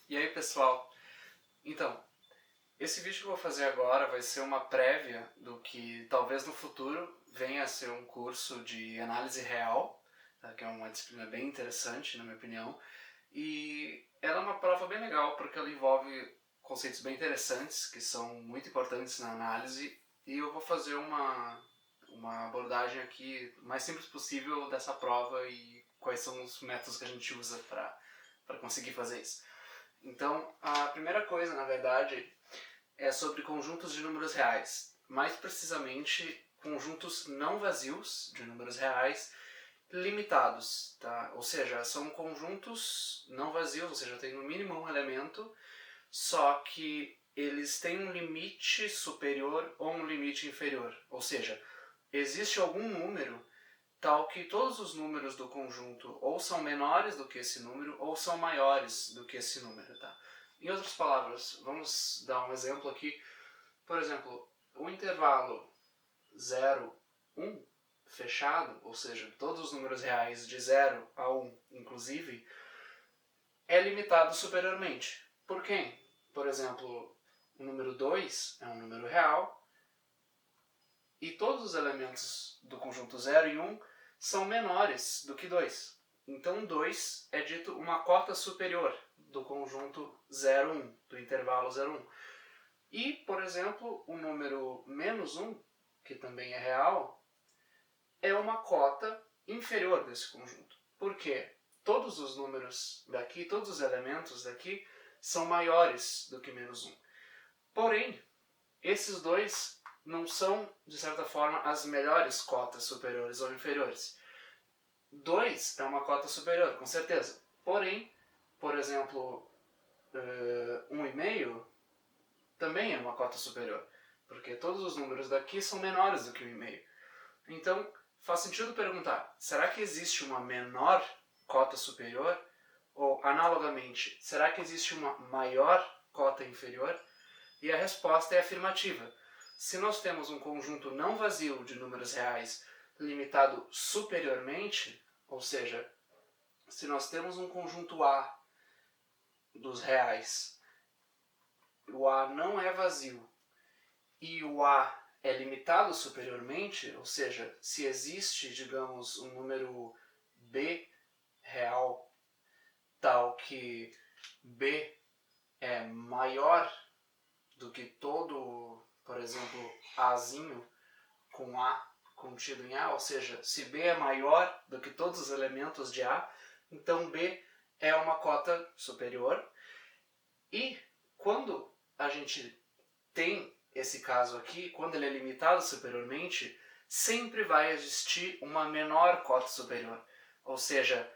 E aí, pessoal? Então, esse vídeo que eu vou fazer agora vai ser uma prévia do que talvez no futuro venha a ser um curso de análise real, tá? Que é uma disciplina bem interessante, na minha opinião. E ela é uma prova bem legal porque ela envolve conceitos bem interessantes que são muito importantes na análise, e eu vou fazer uma abordagem aqui o mais simples possível dessa prova e quais são os métodos que a gente usa para conseguir fazer isso. Então, a primeira coisa, na verdade, é sobre conjuntos de números reais. Mais precisamente, conjuntos não vazios de números reais limitados, tá? Ou seja, são conjuntos não vazios, ou seja, tem no mínimo um elemento, só que eles têm um limite superior ou um limite inferior. Ou seja, existe algum número tal que todos os números do conjunto ou são menores do que esse número ou são maiores do que esse número, tá? Em outras palavras, vamos dar um exemplo aqui. Por exemplo, o intervalo 0, 1 fechado, ou seja, todos os números reais de 0 a 1, inclusive, é limitado superiormente. Por quem? Por exemplo, o número 2 é um número real e todos os elementos do conjunto 0 e 1 são menores do que 2. Então 2 é dito uma cota superior do conjunto 0, 1, do intervalo 0, 1. E, por exemplo, o número menos 1, que também é real, é uma cota inferior desse conjunto. Por quê? Todos os números daqui, todos os elementos daqui, são maiores do que menos 1. Porém, esses dois não são, de certa forma, as melhores cotas superiores ou inferiores. 2 é uma cota superior, com certeza. Porém, por exemplo, 1,5 também é uma cota superior, porque todos os números daqui são menores do que 1,5. Então, faz sentido perguntar, será que existe uma menor cota superior? Ou, analogamente, será que existe uma maior cota inferior? E a resposta é afirmativa. Se nós temos um conjunto não vazio de números reais limitado superiormente, ou seja, se nós temos um conjunto A dos reais, o A não é vazio e o A é limitado superiormente, ou seja, se existe, digamos, um número B real tal que B é maior do que todo, por exemplo, Azinho com A contido em A, ou seja, se B é maior do que todos os elementos de A, então B é uma cota superior. E quando a gente tem esse caso aqui, quando ele é limitado superiormente, sempre vai existir uma menor cota superior. Ou seja,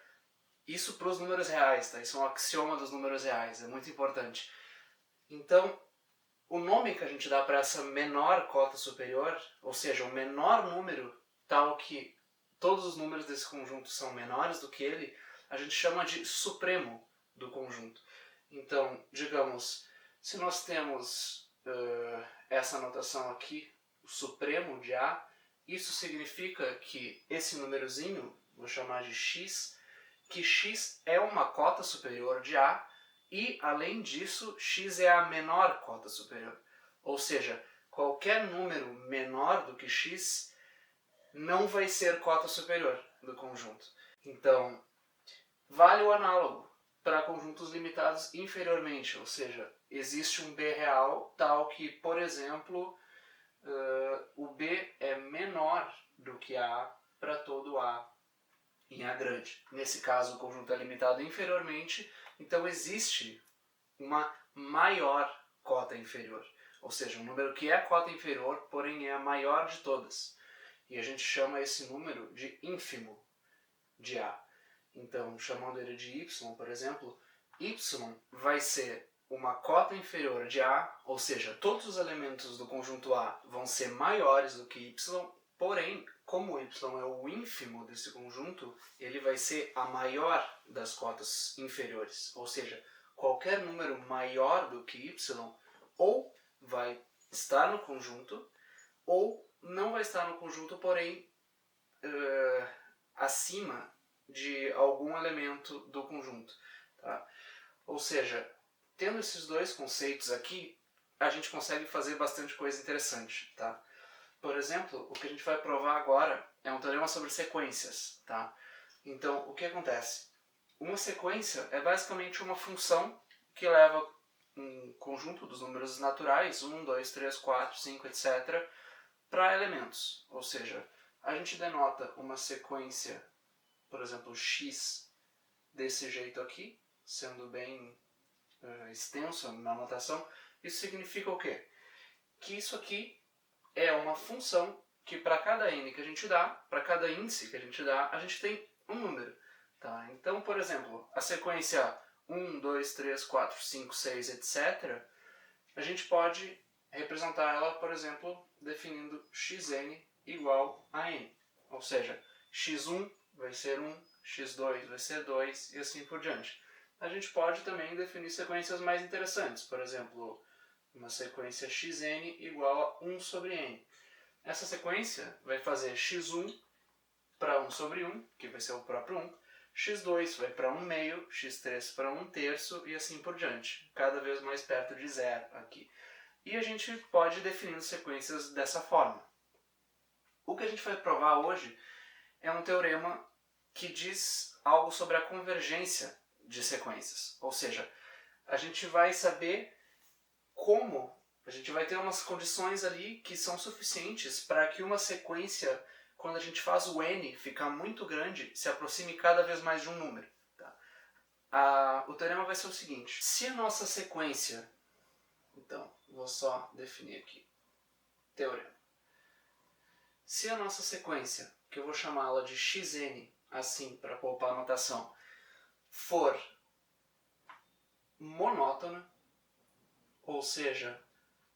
isso para os números reais, tá? Isso é um axioma dos números reais, é muito importante. Então, o nome que a gente dá para essa menor cota superior, ou seja, o menor número tal que todos os números desse conjunto são menores do que ele, a gente chama de supremo do conjunto. Então, digamos, se nós temos essa notação aqui, o supremo de A, isso significa que esse númerozinho, vou chamar de x, que x é uma cota superior de A, e, além disso, x é a menor cota superior. Ou seja, qualquer número menor do que x não vai ser cota superior do conjunto. Então, vale o análogo para conjuntos limitados inferiormente, ou seja, existe um B real tal que, por exemplo, o B é menor do que A para todo A em A grande. Nesse caso, o conjunto é limitado inferiormente, então existe uma maior cota inferior. Ou seja, um número que é cota inferior, porém é a maior de todas. E a gente chama esse número de ínfimo de A. Então, chamando ele de y, por exemplo, y vai ser uma cota inferior de A, ou seja, todos os elementos do conjunto A vão ser maiores do que y, porém, como y é o ínfimo desse conjunto, ele vai ser a maior das cotas inferiores. Ou seja, qualquer número maior do que y ou vai estar no conjunto ou não vai estar no conjunto, porém acima de algum elemento do conjunto. Tá? Ou seja, tendo esses dois conceitos aqui, a gente consegue fazer bastante coisa interessante, tá? Por exemplo, o que a gente vai provar agora é um teorema sobre sequências, tá? Então, o que acontece? Uma sequência é basicamente uma função que leva um conjunto dos números naturais, 1, 2, 3, 4, 5, etc., para elementos. Ou seja, a gente denota uma sequência, por exemplo, x, desse jeito aqui, sendo bem extenso na notação. Isso significa o quê? Que isso aqui é uma função que para cada n que a gente dá, para cada índice que a gente dá, a gente tem um número. Tá? Então, por exemplo, a sequência 1, 2, 3, 4, 5, 6, etc., a gente pode representar ela, por exemplo, definindo xn igual a n. Ou seja, x1 vai ser 1, x2 vai ser 2 e assim por diante. A gente pode também definir sequências mais interessantes, por exemplo, uma sequência xn igual a 1 sobre n. Essa sequência vai fazer x1 para 1 sobre 1, que vai ser o próprio 1, x2 vai para 1 meio, x3 para 1 terço e assim por diante, cada vez mais perto de zero aqui. E a gente pode definir sequências dessa forma. O que a gente vai provar hoje é um teorema que diz algo sobre a convergência de sequências. Ou seja, a gente vai saber como, a gente vai ter umas condições ali que são suficientes para que uma sequência, quando a gente faz o n ficar muito grande, se aproxime cada vez mais de um número. Tá? O teorema vai ser o seguinte: se a nossa sequência, então, vou só definir aqui, teorema. Se a nossa sequência, que eu vou chamá-la de xn, assim, para poupar a notação, for monótona, ou seja,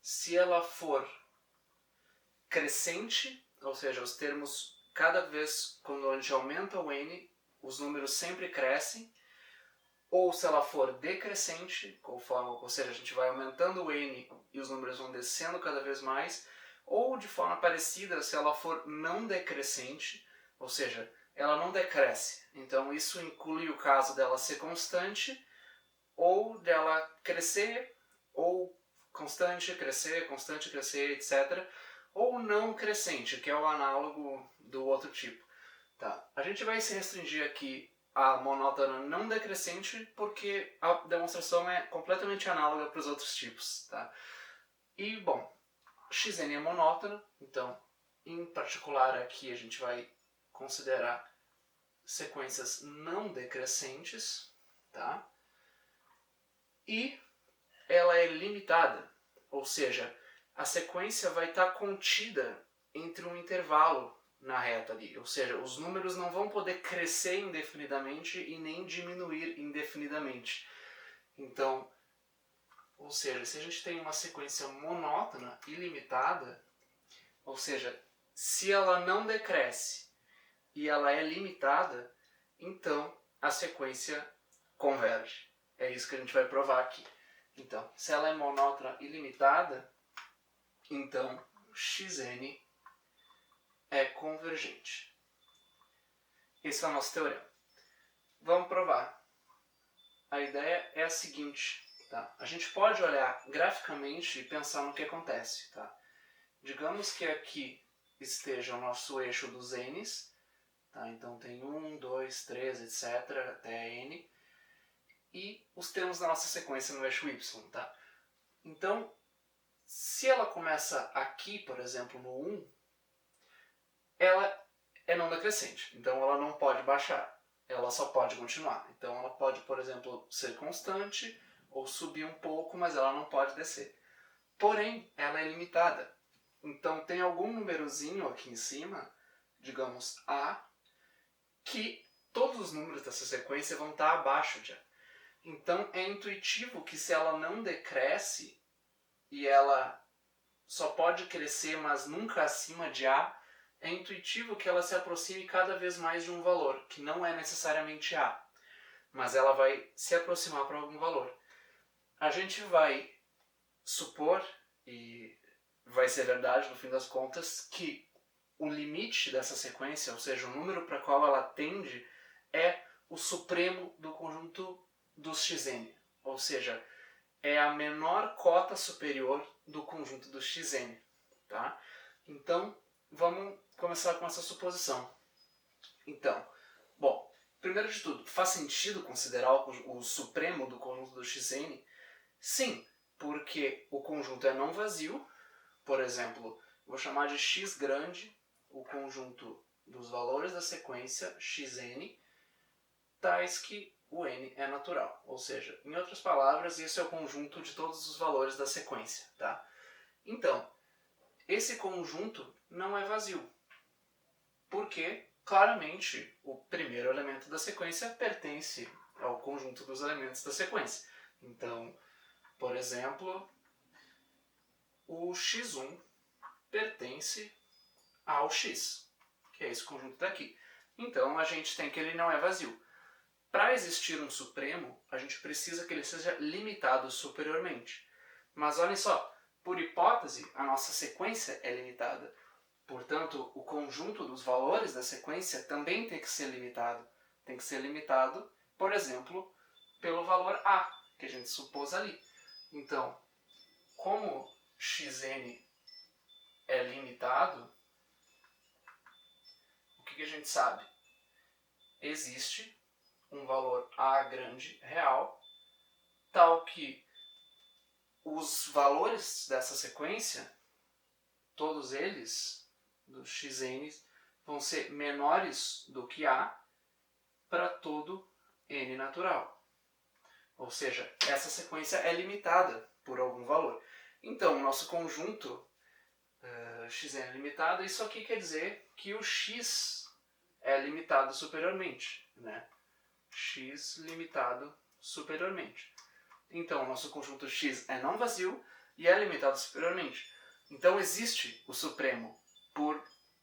se ela for crescente, ou seja, os termos, cada vez quando a gente aumenta o n, os números sempre crescem, ou se ela for decrescente, ou seja, a gente vai aumentando o n e os números vão descendo cada vez mais, ou de forma parecida, se ela for não decrescente, ou seja, ela não decresce. Então isso inclui o caso dela ser constante, ou dela crescer, ou constante, crescer, etc., ou não crescente, que é o análogo do outro tipo. Tá? A gente vai se restringir aqui a monótona não decrescente, porque a demonstração é completamente análoga para os outros tipos. Tá? E, bom, xn é monótona, então, em particular aqui a gente vai considerar sequências não decrescentes, tá? E ela é limitada, ou seja, a sequência vai estar contida entre um intervalo na reta ali, ou seja, os números não vão poder crescer indefinidamente e nem diminuir indefinidamente. Então, ou seja, se a gente tem uma sequência monótona ilimitada, ou seja, se ela não decresce e ela é limitada, então a sequência converge. É isso que a gente vai provar aqui. Então, se ela é monótona ilimitada, então xn é convergente. Esse é o nosso teorema. Vamos provar. A ideia é a seguinte, tá? A gente pode olhar graficamente e pensar no que acontece, tá? Digamos que aqui esteja o nosso eixo dos n's, tá? Então tem 1, 2, 3, etc. até n. E os termos da nossa sequência no eixo y, tá? Então, se ela começa aqui, por exemplo, no 1, ela é não decrescente, então ela não pode baixar, ela só pode continuar. Então ela pode, por exemplo, ser constante ou subir um pouco, mas ela não pode descer. Porém, ela é limitada. Então tem algum númerozinho aqui em cima, digamos A, que todos os números dessa sequência vão estar abaixo de A. Então é intuitivo que se ela não decresce e ela só pode crescer, mas nunca acima de A, é intuitivo que ela se aproxime cada vez mais de um valor, que não é necessariamente A, mas ela vai se aproximar para algum valor. A gente vai supor, e vai ser verdade no fim das contas, que o limite dessa sequência, ou seja, o número para qual ela tende, é o supremo do conjunto dos xn. Ou seja, é a menor cota superior do conjunto do xn. Tá? Então, vamos começar com essa suposição. Então, bom, primeiro de tudo, faz sentido considerar o supremo do conjunto do xn? Sim, porque o conjunto é não vazio. Por exemplo, vou chamar de x grande o conjunto dos valores da sequência xn, tais que o n é natural. Ou seja, em outras palavras, esse é o conjunto de todos os valores da sequência. Tá? Então, esse conjunto não é vazio, porque, claramente, o primeiro elemento da sequência pertence ao conjunto dos elementos da sequência. Então, por exemplo, o x1 pertence ao x, que é esse conjunto daqui. Então, a gente tem que ele não é vazio. Para existir um supremo, a gente precisa que ele seja limitado superiormente. Mas olhem só, por hipótese, a nossa sequência é limitada. Portanto, o conjunto dos valores da sequência também tem que ser limitado. Tem que ser limitado, por exemplo, pelo valor a, que a gente supôs ali. Então, como xn é limitado, o que a gente sabe? Existe um valor a grande real, tal que os valores dessa sequência, todos eles, dos xn, vão ser menores do que a para todo n natural. Ou seja, essa sequência é limitada por algum valor. Então, o nosso conjunto xn é limitado, isso aqui quer dizer que o x é limitado superiormente, né? X limitado superiormente. Então, o nosso conjunto x é não vazio e é limitado superiormente. Então, existe o supremo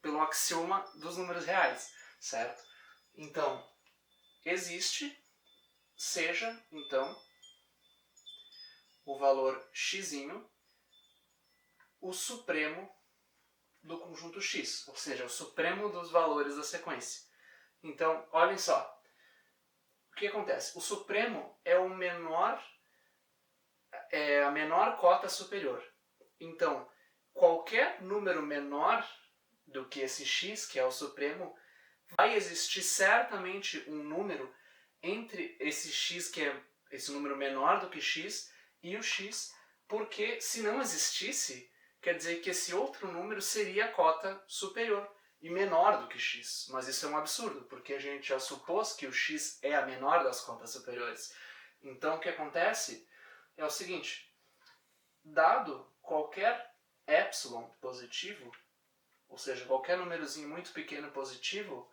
pelo axioma dos números reais, certo? Então, existe, seja, então, o valor x o supremo do conjunto x, ou seja, o supremo dos valores da sequência. Então, olhem só. O que acontece? O supremo é a menor cota superior. Então, qualquer número menor do que esse x, que é o supremo, vai existir certamente um número entre esse x, que é esse número menor do que x, e o x, porque se não existisse, quer dizer que esse outro número seria a cota superior e menor do que x. Mas isso é um absurdo, porque a gente já supôs que o x é a menor das cotas superiores. Então o que acontece é o seguinte: dado qualquer epsilon positivo, ou seja, qualquer númerozinho muito pequeno positivo,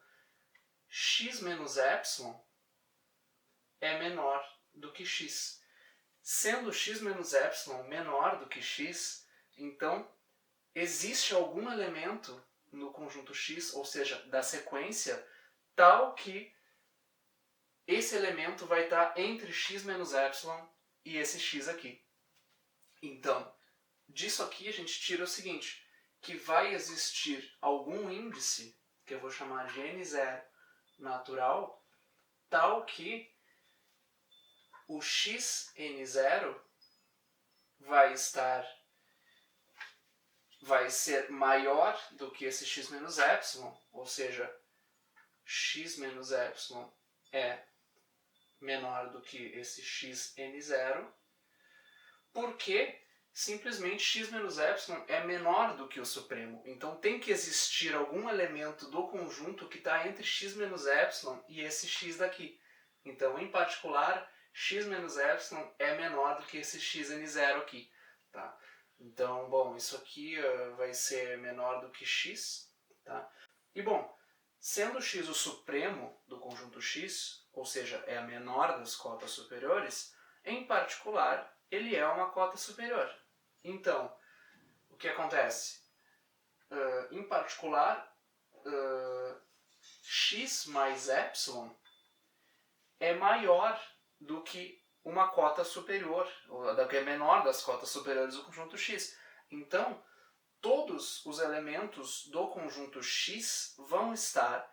x menos epsilon é menor do que x. Sendo x menos epsilon menor do que x, então existe algum elemento no conjunto x, ou seja, da sequência, tal que esse elemento vai estar entre x menos epsilon e esse x aqui. Então, disso aqui a gente tira o seguinte, que vai existir algum índice, que eu vou chamar de n0 natural, tal que o xn0 vai ser maior do que esse x menos epsilon, ou seja, x menos epsilon é menor do que esse xn0, porque simplesmente x menos epsilon é menor do que o supremo. Então tem que existir algum elemento do conjunto que está entre x menos epsilon e esse x daqui. Então, em particular, x menos epsilon é menor do que esse xn0 aqui. Tá? Então, bom, isso aqui vai ser menor do que x. Tá? E, bom, sendo x o supremo do conjunto x, ou seja, é a menor das cotas superiores, em particular, ele é uma cota superior. Então, o que acontece? Em particular, x mais epsilon é maior do que uma cota superior, ou da que é menor das cotas superiores do conjunto x. Então, todos os elementos do conjunto x vão estar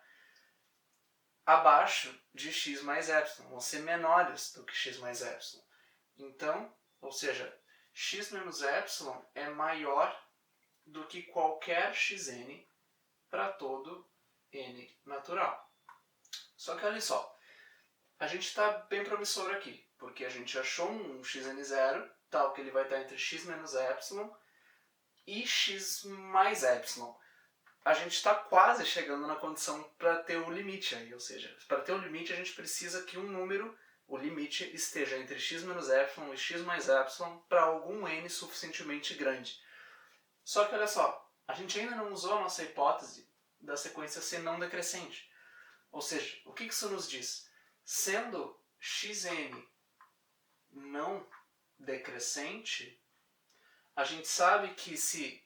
abaixo de x mais epsilon, vão ser menores do que x mais epsilon. Então, Ou seja, x menos epsilon é maior do que qualquer xn para todo n natural. Só que olha só, a gente está bem promissor aqui, porque a gente achou um xn0, tal que ele vai estar entre x menos epsilon e x mais epsilon. A gente está quase chegando na condição para ter o limite aí, ou seja, para ter o limite a gente precisa que um número, o limite, esteja entre x menos epsilon e x mais epsilon para algum n suficientemente grande. Só que olha só, a gente ainda não usou a nossa hipótese da sequência ser não decrescente. Ou seja, o que isso nos diz? Sendo xn não decrescente, a gente sabe que se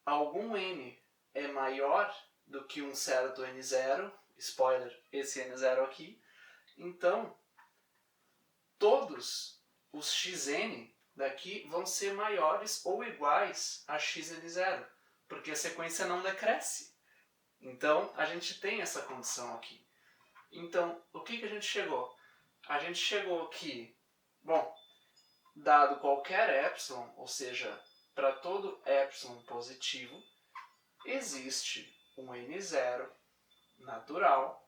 algum n é maior do que um certo n0, spoiler, esse n0 aqui, então todos os xn daqui vão ser maiores ou iguais a xn0, porque a sequência não decresce. Então a gente tem essa condição aqui. Então, o que a gente chegou? A gente chegou que, bom, dado qualquer epsilon, ou seja, para todo epsilon positivo, existe um n0 natural,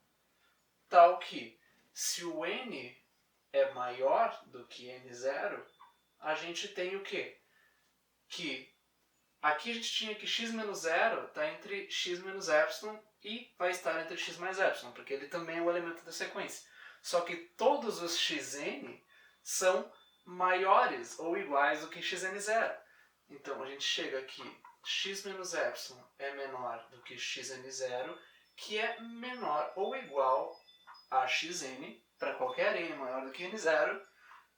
tal que, se o n é maior do que n0, a gente tem o quê? Que aqui a gente tinha que x menos 0 está entre x menos epsilon e vai estar entre x mais epsilon, porque ele também é um elemento da sequência. Só que todos os xn são maiores ou iguais do que xn0. Então a gente chega aqui, x menos epsilon é menor do que xn0, que é menor ou igual a xn, para qualquer n maior do que n0,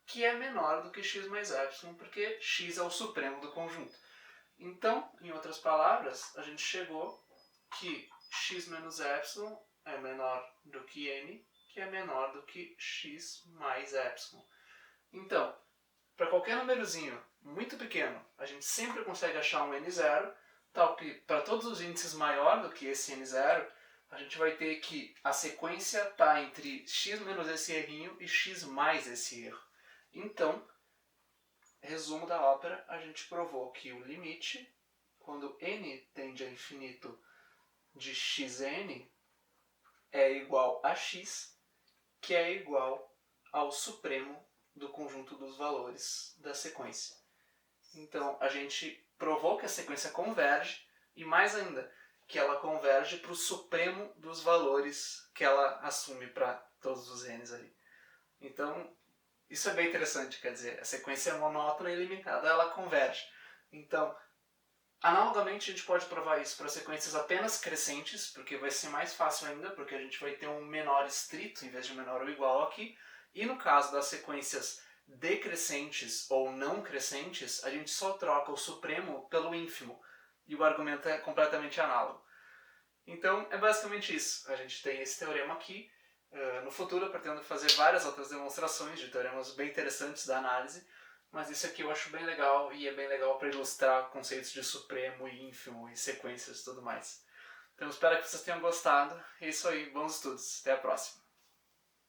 que é menor do que x mais epsilon, porque x é o supremo do conjunto. Então, em outras palavras, a gente chegou que x menos epsilon é menor do que n, que é menor do que x mais epsilon. Então, para qualquer númerozinho muito pequeno, a gente sempre consegue achar um n0, tal que para todos os índices maior do que esse n0, a gente vai ter que a sequência está entre x menos esse errinho e x mais esse erro. Então, resumo da ópera, a gente provou que o limite, quando n tende a infinito de xn, é igual a x, que é igual ao supremo do conjunto dos valores da sequência. Então, a gente provou que a sequência converge, e mais ainda, que ela converge para o supremo dos valores que ela assume para todos os n's ali. Então, isso é bem interessante, quer dizer, a sequência é monótona e limitada, ela converge. Então, analogamente, a gente pode provar isso para sequências apenas crescentes, porque vai ser mais fácil ainda, porque a gente vai ter um menor estrito em vez de um menor ou igual aqui. E no caso das sequências decrescentes ou não crescentes, a gente só troca o supremo pelo ínfimo. E o argumento é completamente análogo. Então, é basicamente isso. A gente tem esse teorema aqui. No futuro eu pretendo fazer várias outras demonstrações de teoremas bem interessantes da análise, mas isso aqui eu acho bem legal e é bem legal para ilustrar conceitos de supremo e ínfimo e sequências e tudo mais. Então espero que vocês tenham gostado. É isso aí, bons estudos. Até a próxima.